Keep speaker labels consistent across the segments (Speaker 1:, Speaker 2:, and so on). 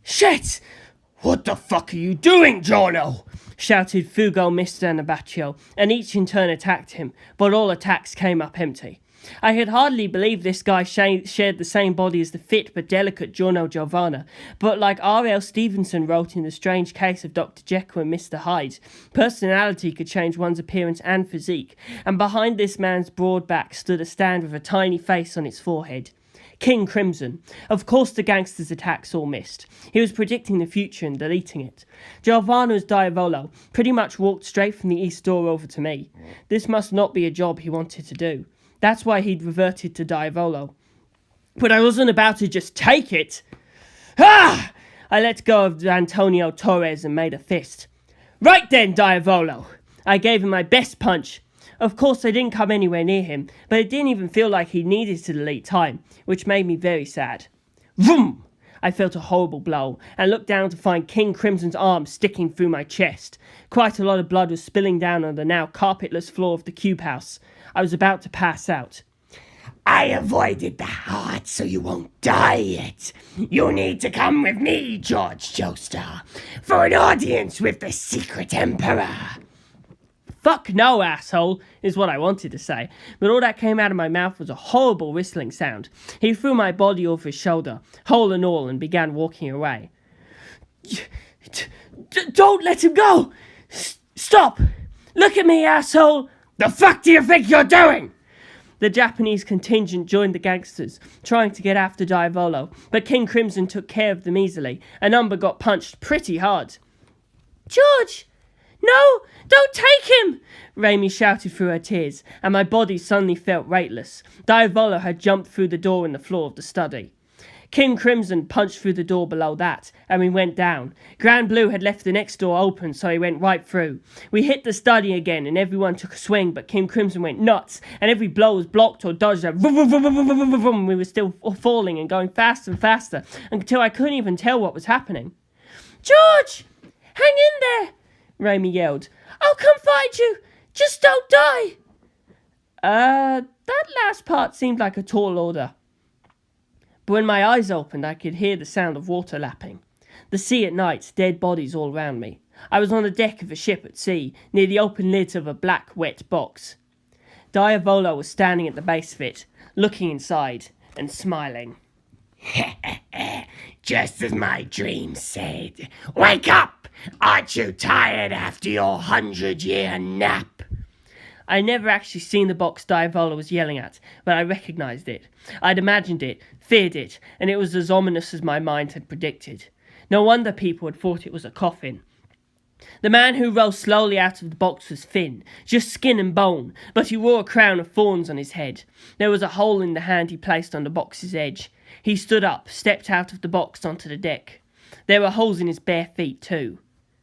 Speaker 1: Shit! What the fuck are you doing, Jojo? Shouted Fugo, Mr. and Abaccio, and each in turn attacked him, but all attacks came up empty. I had hardly believed this guy shared the same body as the fit but delicate Giorno Giovanna, but like R.L. Stevenson wrote in The Strange Case of Dr. Jekyll and Mr. Hyde, personality could change one's appearance and physique, and behind this man's broad back stood a stand with a tiny face on its forehead. King Crimson. Of course the gangster's attacks all missed. He was predicting the future and deleting it. Giovanna's Diavolo pretty much walked straight from the east door over to me. This must not be a job he wanted to do. That's why he'd reverted to Diavolo. But I wasn't about to just take it. Ah! I let go of Antonio Torres and made a fist. Right then, Diavolo! I gave him my best punch. Of course, I didn't come anywhere near him, but it didn't even feel like he needed to delete time, which made me very sad. Vroom! I felt a horrible blow, and looked down to find King Crimson's arm sticking through my chest. Quite a lot of blood was spilling down on the now carpetless floor of the cube house. I was about to pass out.
Speaker 2: I avoided the heart so you won't die yet. You need to come with me, Jorge Joestar, for an audience with the secret emperor.
Speaker 1: Fuck no, asshole, is what I wanted to say, but all that came out of my mouth was a horrible whistling sound. He threw my body over his shoulder, hole and all, and began walking away. Don't let him go! Stop! Look at me, asshole!
Speaker 2: The fuck do you think you're doing?
Speaker 1: The Japanese contingent joined the gangsters, trying to get after Diavolo, but King Crimson took care of them easily, and Umber got punched pretty hard. George! No! Don't take him! Raimi shouted through her tears, and my body suddenly felt weightless. Diavolo had jumped through the door in the floor of the study. King Crimson punched through the door below that, and we went down. Grand Blue had left the next door open, so he went right through. We hit the study again, and everyone took a swing, but King Crimson went nuts, and every blow was blocked or dodged. We were still falling and going faster and faster, until I couldn't even tell what was happening. George! Hang in there! Raimi yelled. I'll come find you! Just don't die! That last part seemed like a tall order. But when my eyes opened, I could hear the sound of water lapping. The sea at night, dead bodies all round me. I was on the deck of a ship at sea, near the open lids of a black, wet box. Diavolo was standing at the base of it, looking inside and smiling.
Speaker 2: Just as my dream said. Wake up! Aren't you tired after your 100-year nap?
Speaker 1: I never actually seen the box Diavolo was yelling at, but I recognised it. I'd imagined it, feared it, and it was as ominous as my mind had predicted. No wonder people had thought it was a coffin. The man who rose slowly out of the box was thin, just skin and bone, but he wore a crown of thorns on his head. There was a hole in the hand he placed on the box's edge. He stood up, stepped out of the box onto the deck. There were holes in his bare feet too.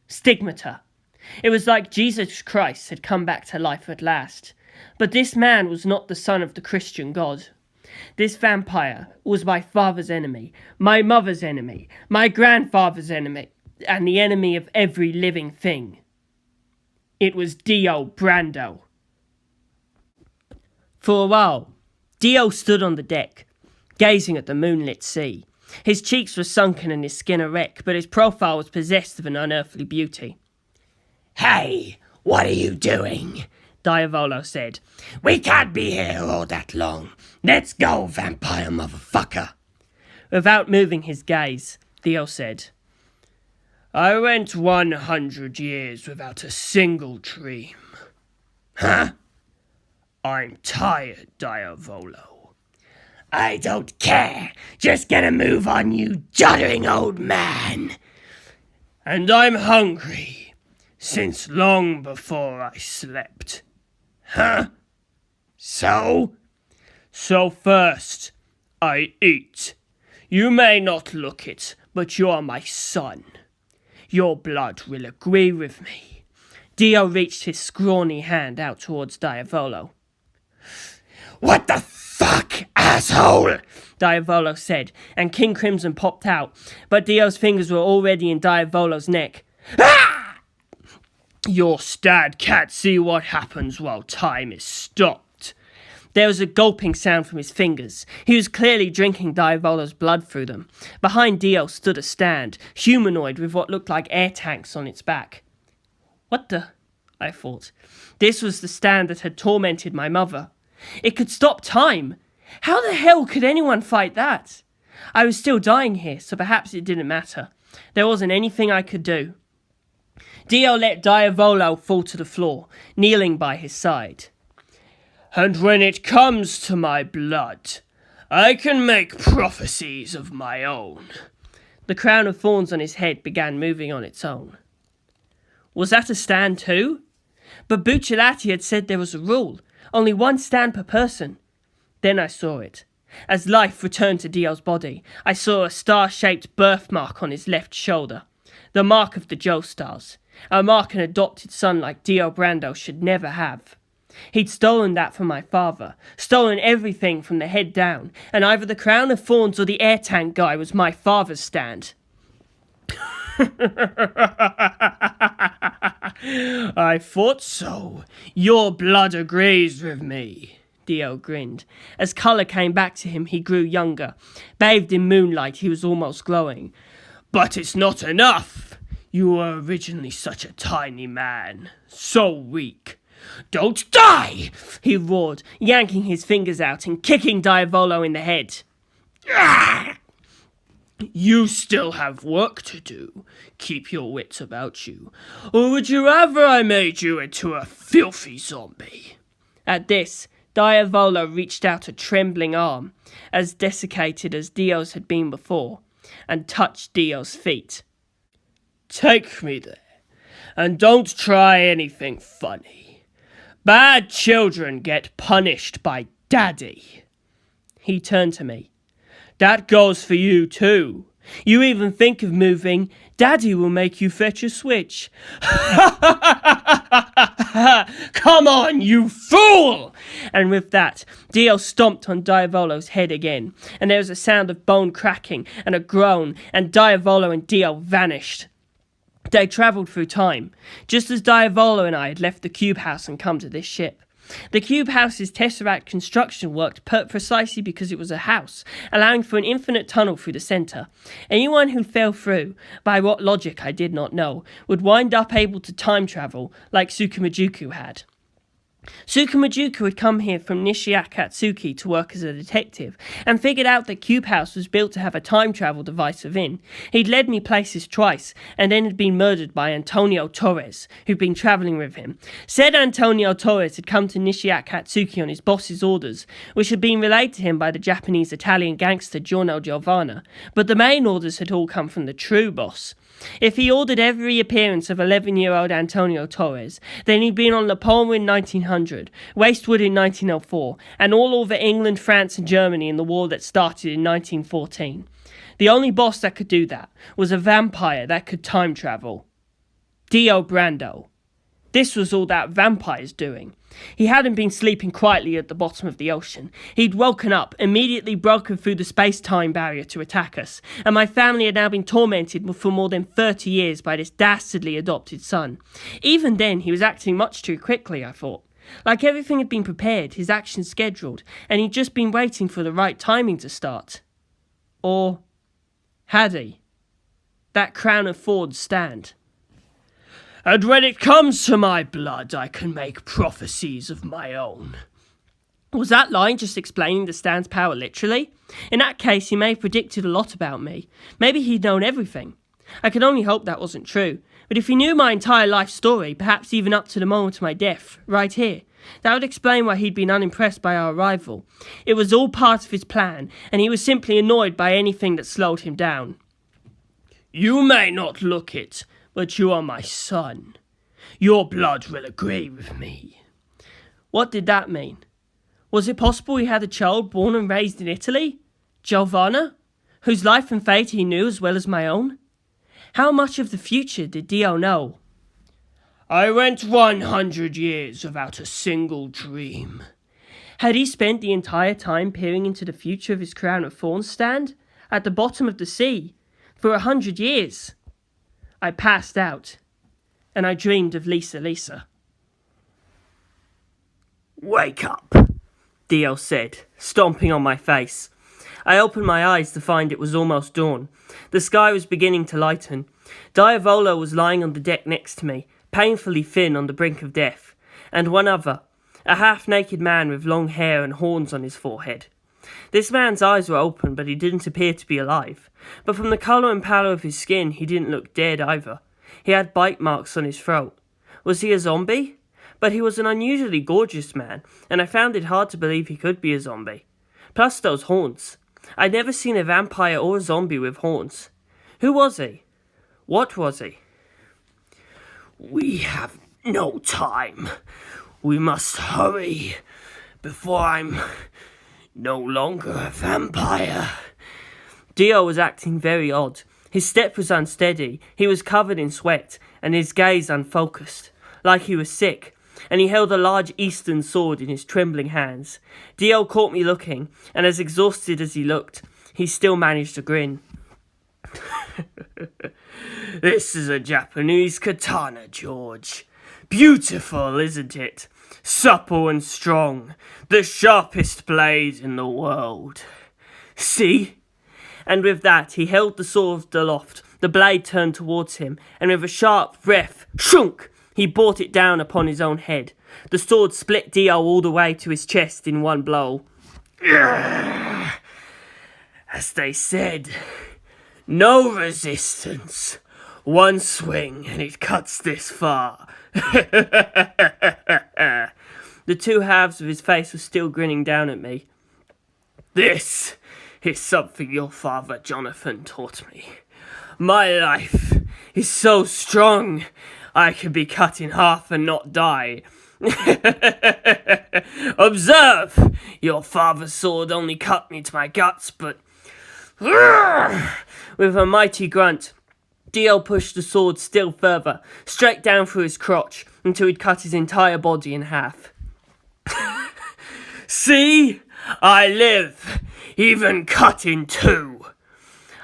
Speaker 1: Stigmata. It was like Jesus Christ had come back to life at last. But this man was not the son of the Christian God. This vampire was my father's enemy, my mother's enemy, my grandfather's enemy, and the enemy of every living thing. It was Dio Brando. For a while, Dio stood on the deck, gazing at the moonlit sea. His cheeks were sunken and his skin a wreck, but his profile was possessed of an unearthly beauty.
Speaker 2: Hey, what are you doing?
Speaker 1: Diavolo said.
Speaker 2: We can't be here all that long. Let's go, vampire motherfucker.
Speaker 1: Without moving his gaze, Dio said, I went 100 years without a single dream.
Speaker 2: Huh?
Speaker 1: I'm tired, Diavolo.
Speaker 2: I don't care. Just get a move on, you doddering old man.
Speaker 1: And I'm hungry. Since long before I slept.
Speaker 2: Huh? So?
Speaker 1: So first, I eat. You may not look it, but you're my son. Your blood will agree with me. Dio reached his scrawny hand out towards Diavolo.
Speaker 2: What the fuck, asshole?
Speaker 1: Diavolo said, and King Crimson popped out, but Dio's fingers were already in Diavolo's neck.
Speaker 2: Ah!
Speaker 1: Your stad can't see what happens while time is stopped. There was a gulping sound from his fingers. He was clearly drinking Diavolo's blood through them. Behind Dio stood a stand, humanoid with what looked like air tanks on its back. What the? I thought. This was the stand that had tormented my mother. It could stop time. How the hell could anyone fight that? I was still dying here, so perhaps it didn't matter. There wasn't anything I could do. Dio let Diavolo fall to the floor, kneeling by his side. And when it comes to my blood, I can make prophecies of my own. The crown of thorns on his head began moving on its own. Was that a stand too? But Bucciolati had said there was a rule, only one stand per person. Then I saw it. As life returned to Dio's body, I saw a star-shaped birthmark on his left shoulder. The mark of the Joestars. A mark an adopted son like Dio Brando should never have. He'd stolen that from my father, stolen everything from the head down, and either the crown of thorns or the air tank guy was my father's stand. I thought so. Your blood agrees with me. Dio grinned. As colour came back to him, he grew younger. Bathed in moonlight, he was almost glowing. But it's not enough. You were originally such a tiny man. So weak. Don't die! He roared, yanking his fingers out and kicking Diavolo in the head. Ah! You still have work to do. Keep your wits about you. Or would you rather I made you into a filthy zombie? At this, Diavolo reached out a trembling arm, as desiccated as Dio's had been before, and touched Dio's feet. Take me there, and don't try anything funny. Bad children get punished by Daddy. He turned to me. That goes for you too. You even think of moving, Daddy will make you fetch a switch. Come on, you fool! And with that, Dio stomped on Diavolo's head again, and there was a sound of bone cracking and a groan, and Diavolo and Dio vanished. They travelled through time, just as Diavolo and I had left the cube house and come to this ship. The cube house's tesseract construction worked precisely because it was a house, allowing for an infinite tunnel through the centre. Anyone who fell through, by what logic I did not know, would wind up able to time travel, like Tsukumajuku had. Tsukumajuku had come here from Nishiakatsuki to work as a detective, and figured out that Cube House was built to have a time travel device within. He'd led me places twice, and then had been murdered by Antonio Torres, who'd been travelling with him. Said Antonio Torres had come to Nishiakatsuki on his boss's orders, which had been relayed to him by the Japanese-Italian gangster Giorno Giovanna, but the main orders had all come from the true boss. If he ordered every appearance of 11-year-old Antonio Torres, then he'd been on Napoleon in 1900, Wastewood in 1904, and all over England, France and Germany in the war that started in 1914. The only boss that could do that was a vampire that could time travel. Dio Brando. This was all that vampire's doing. He hadn't been sleeping quietly at the bottom of the ocean. He'd woken up, immediately broken through the space-time barrier to attack us, and my family had now been tormented for more than 30 years by this dastardly adopted son. Even then, he was acting much too quickly, I thought. Like everything had been prepared, his actions scheduled, and he'd just been waiting for the right timing to start. Or had he? That crown of thorns stand. And when it comes to my blood, I can make prophecies of my own. Was that line just explaining the stand's power literally? In that case, he may have predicted a lot about me. Maybe he'd known everything. I could only hope that wasn't true. But if he knew my entire life story, perhaps even up to the moment of my death, right here, that would explain why he'd been unimpressed by our arrival. It was all part of his plan, and he was simply annoyed by anything that slowed him down. You may not look it, but you are my son. Your blood will agree with me. What did that mean? Was it possible he had a child born and raised in Italy? Giovanna? Whose life and fate he knew as well as my own? How much of the future did Dio know? I went 100 years without a single dream. Had he spent the entire time peering into the future of his crown of thorns stand? At the bottom of the sea? For 100 years? I passed out, and I dreamed of Lisa.
Speaker 2: Wake up.
Speaker 1: Dio said, stomping on my face. I opened my eyes to find it was almost dawn. The sky was beginning to lighten. Diavolo was lying on the deck next to me, painfully thin on the brink of death, and one other, a half-naked man with long hair and horns on his forehead. This man's eyes were open, but he didn't appear to be alive. But from the colour and pallor of his skin, he didn't look dead either. He had bite marks on his throat. Was he a zombie? But he was an unusually gorgeous man, and I found it hard to believe he could be a zombie. Plus those horns. I'd never seen a vampire or a zombie with horns. Who was he? What was he?
Speaker 2: We have no time. We must hurry before I'm no longer a vampire.
Speaker 1: Dio was acting very odd. His step was unsteady, he was covered in sweat, and his gaze unfocused, like he was sick, and he held a large eastern sword in his trembling hands. Dio caught me looking, and as exhausted as he looked, he still managed to grin.
Speaker 2: This is a Japanese katana, George. Beautiful, isn't it? Supple and strong. The sharpest blade in the world.
Speaker 1: See? And with that, he held the sword aloft. The blade turned towards him, and with a sharp breath, shunk, he brought it down upon his own head. The sword split Dio all the way to his chest in one blow.
Speaker 2: As they said, no resistance. One swing and it cuts this far.
Speaker 1: The two halves of his face were still grinning down at me.
Speaker 2: This is something your father Jonathan taught me. My life is so strong, I can be cut in half and not die. Observe! Your father's sword only cut me to my guts, but...
Speaker 1: With a mighty grunt, Dio pushed the sword still further, straight down through his crotch, until he'd cut his entire body in half.
Speaker 2: See? I live, even cut in two.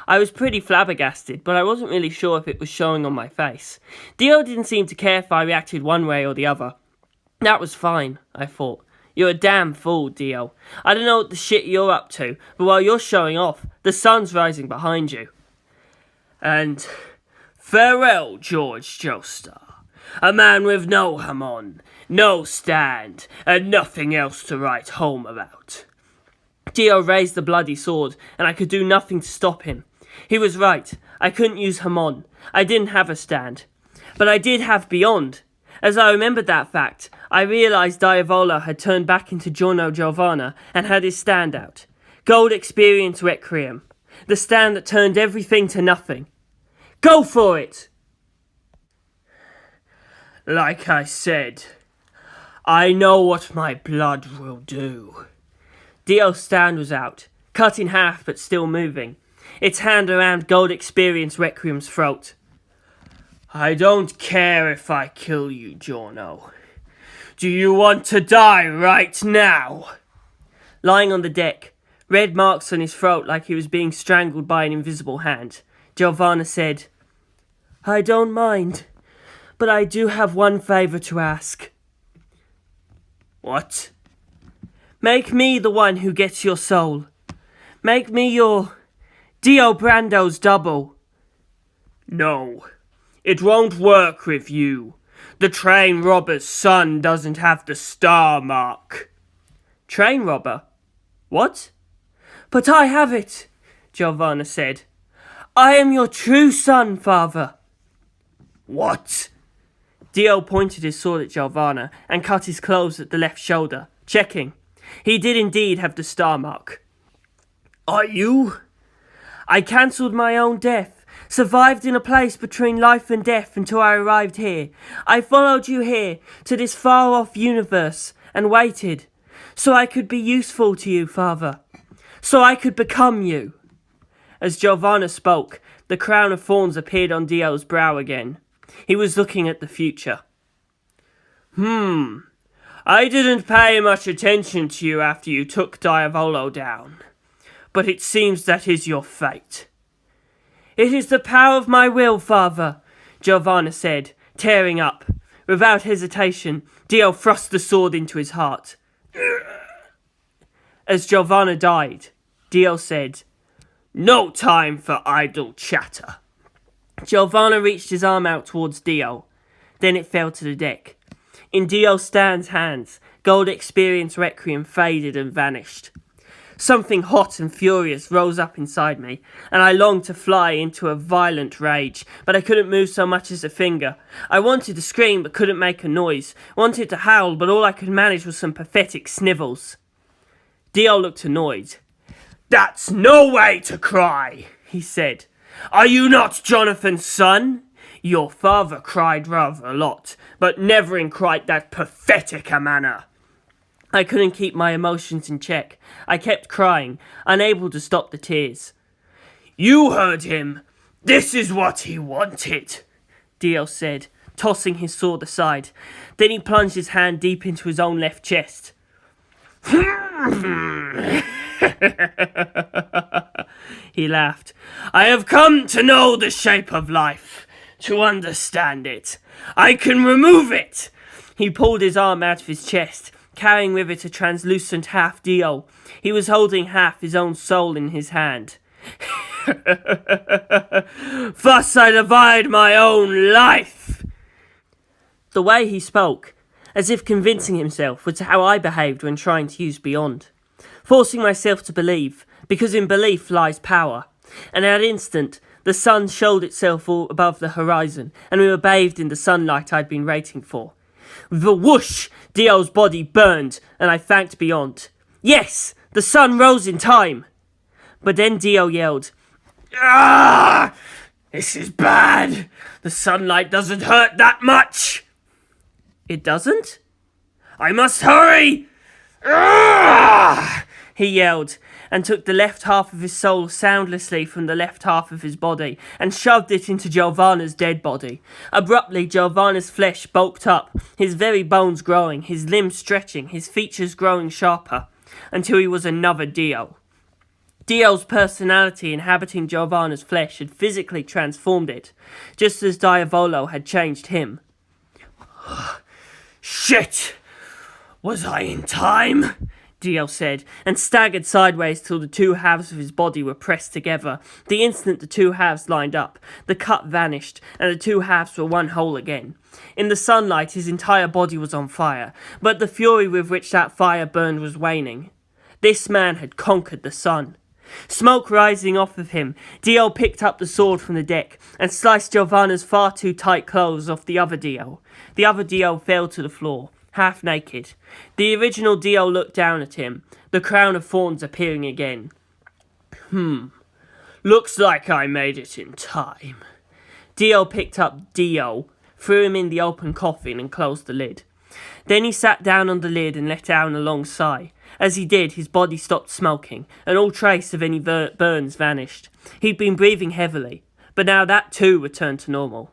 Speaker 1: I was pretty flabbergasted, but I wasn't really sure if it was showing on my face. Dio didn't seem to care if I reacted one way or the other. That was fine, I thought. You're a damn fool, Dio. I don't know what the shit you're up to, but while you're showing off, the sun's rising behind you.
Speaker 2: And farewell, Jorge Joestar. A man with no hamon, no stand, and nothing else to write home about.
Speaker 1: Dio raised the bloody sword, and I could do nothing to stop him. He was right. I couldn't use hamon. I didn't have a stand. But I did have beyond. As I remembered that fact, I realised Diavolo had turned back into Giorno Giovanna and had his stand out. Gold Experience Requiem. The stand that turned everything to nothing. Go for it!
Speaker 2: Like I said, I know what my blood will do.
Speaker 1: Dio's stand was out, cut in half but still moving, its hand around Gold Experience Requiem's throat.
Speaker 2: I don't care if I kill you, Giorno. Do you want to die right now?
Speaker 1: Lying on the deck, red marks on his throat like he was being strangled by an invisible hand, Giovanna said, I don't mind, but I do have one favour to ask.
Speaker 2: What?
Speaker 1: Make me the one who gets your soul. Make me your Dio Brando's double.
Speaker 2: No, it won't work with you. The train robber's son doesn't have the star mark.
Speaker 1: Train robber? What? But I have it, Giovanna said. I am your true son, father.
Speaker 2: What?
Speaker 1: Dio pointed his sword at Giovanna and cut his clothes at the left shoulder, checking. He did indeed have the star mark.
Speaker 2: Are you?
Speaker 1: I cancelled my own death, survived in a place between life and death until I arrived here. I followed you here to this far-off universe and waited, so I could be useful to you, father. So I could become you. As Giovanna spoke, the crown of thorns appeared on Dio's brow again. He was looking at the future.
Speaker 2: I didn't pay much attention to you after you took Diavolo down, but it seems that is your fate.
Speaker 1: It is the power of my will, father, Giovanna said, tearing up. Without hesitation, Dio thrust the sword into his heart. As Giovanna died, Dio said, "No time for idle chatter." Giovanna reached his arm out towards Dio. Then it fell to the deck. In Dio Stan's hands, Gold Experience Requiem faded and vanished. Something hot and furious rose up inside me, and I longed to fly into a violent rage, but I couldn't move so much as a finger. I wanted to scream but couldn't make a noise, wanted to howl but all I could manage was some pathetic snivels. Dio looked annoyed. "That's no way to cry," he said. "Are you not Jonathan's son? Your father cried rather a lot, but never in quite that pathetic a manner." I couldn't keep my emotions in check. I kept crying, unable to stop the tears. "You heard him. This is what he wanted," Dio said, tossing his sword aside. Then he plunged his hand deep into his own left chest. He laughed. "I have come to know the shape of life, to understand it. I can remove it." He pulled his arm out of his chest, carrying with it a translucent half Dio. He was holding half his own soul in his hand. "Thus I divide my own life." The way he spoke, as if convincing himself, was how I behaved when trying to use Beyond. Forcing myself to believe, because in belief lies power. And at that instant, the sun showed itself all above the horizon, and we were bathed in the sunlight I'd been waiting for. With a whoosh, Dio's body burned, and I thanked Beyond. Yes, the sun rose in time. But then Dio yelled, "Ah! This is bad. The sunlight doesn't hurt that much." "It doesn't?" "I must hurry!" "Ah!" he yelled, and took the left half of his soul soundlessly from the left half of his body, and shoved it into Giovanna's dead body. Abruptly, Giovanna's flesh bulked up, his very bones growing, his limbs stretching, his features growing sharper, until he was another Dio. Dio's personality inhabiting Giovanna's flesh had physically transformed it, just as Diavolo had changed him. "Shit! Was I in time?" Dio said, and staggered sideways till the two halves of his body were pressed together. The instant the two halves lined up, the cut vanished, and the two halves were one whole again. In the sunlight, his entire body was on fire, but the fury with which that fire burned was waning. This man had conquered the sun. Smoke rising off of him, Dio picked up the sword from the deck and sliced Giovanna's far too tight clothes off the other Dio. The other Dio fell to the floor, half naked. The original Dio looked down at him, the crown of thorns appearing again. Looks like I made it in time." Dio picked up Dio, threw him in the open coffin and closed the lid. Then he sat down on the lid and let out a long sigh. As he did, his body stopped smoking, and all trace of any burns vanished. He'd been breathing heavily, but now that too returned to normal.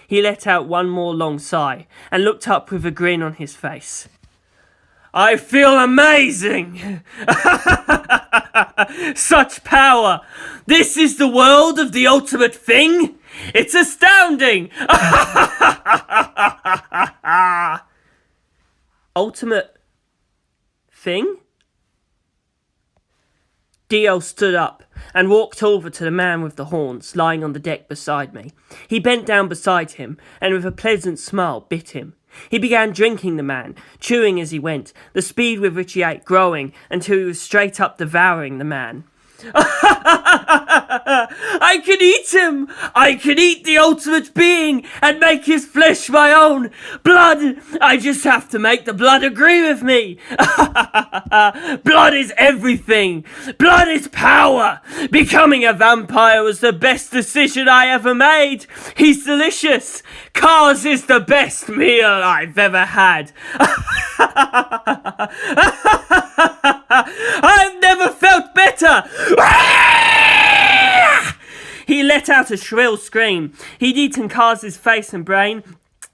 Speaker 1: He let out one more long sigh, and looked up with a grin on his face. "I feel amazing! Such power! This is the world of the ultimate thing? It's astounding! Ultimate thing? Dio stood up and walked over to the man with the horns lying on the deck beside me. He bent down beside him and with a pleasant smile bit him. He began drinking the man, chewing as he went, the speed with which he ate growing until he was straight up devouring the man. I can eat him! I can eat the ultimate being and make his flesh my own! Blood! I just have to make the blood agree with me! Blood is everything! Blood is power! Becoming a vampire was the best decision I ever made! He's delicious! Cars is the best meal I've ever had! I've never felt better! He let out a shrill scream. He'd eaten Kars's face and brain,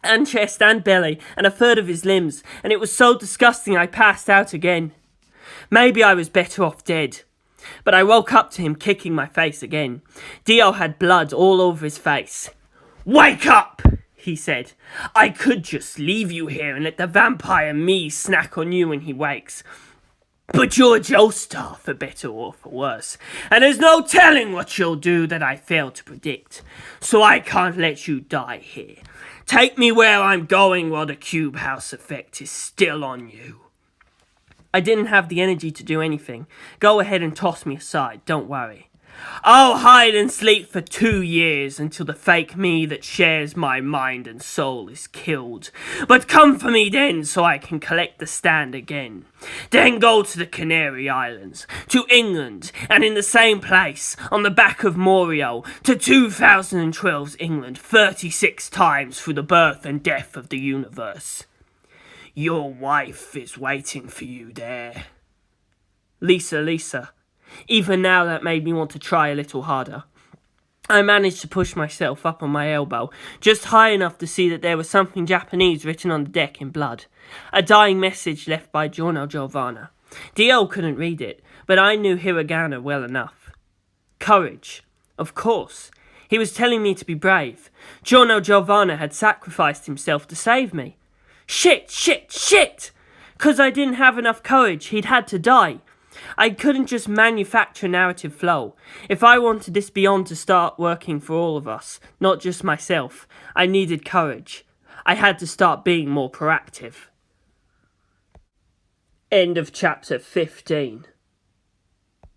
Speaker 1: and chest and belly, and a third of his limbs, and it was so disgusting I passed out again. Maybe I was better off dead. But I woke up to him kicking my face again. Dio had blood all over his face. "Wake up!" he said. "I could just leave you here and let the vampire me snack on you when he wakes. But you're Joestar, for better or for worse, and there's no telling what you'll do that I fail to predict. So I can't let you die here. Take me where I'm going while the cube house effect is still on you. I didn't have the energy to do anything. Go ahead and toss me aside, don't worry. I'll hide and sleep for 2 years until the fake me that shares my mind and soul is killed. But come for me then so I can collect the stand again. Then go to the Canary Islands, to England, and in the same place, on the back of Morio, to 2012's England 36 times through the birth and death of the universe. Your wife is waiting for you there. Lisa. Even now that made me want to try a little harder. I managed to push myself up on my elbow, just high enough to see that there was something Japanese written on the deck in blood. A dying message left by Giorno Giovanna. Dio couldn't read it, but I knew hiragana well enough. Courage. Of course. He was telling me to be brave. Giorno Giovanna had sacrificed himself to save me. Shit! 'Cause I didn't have enough courage, he'd had to die. I couldn't just manufacture narrative flow. If I wanted this beyond to start working for all of us, not just myself, I needed courage. I had to start being more proactive. End of chapter 15.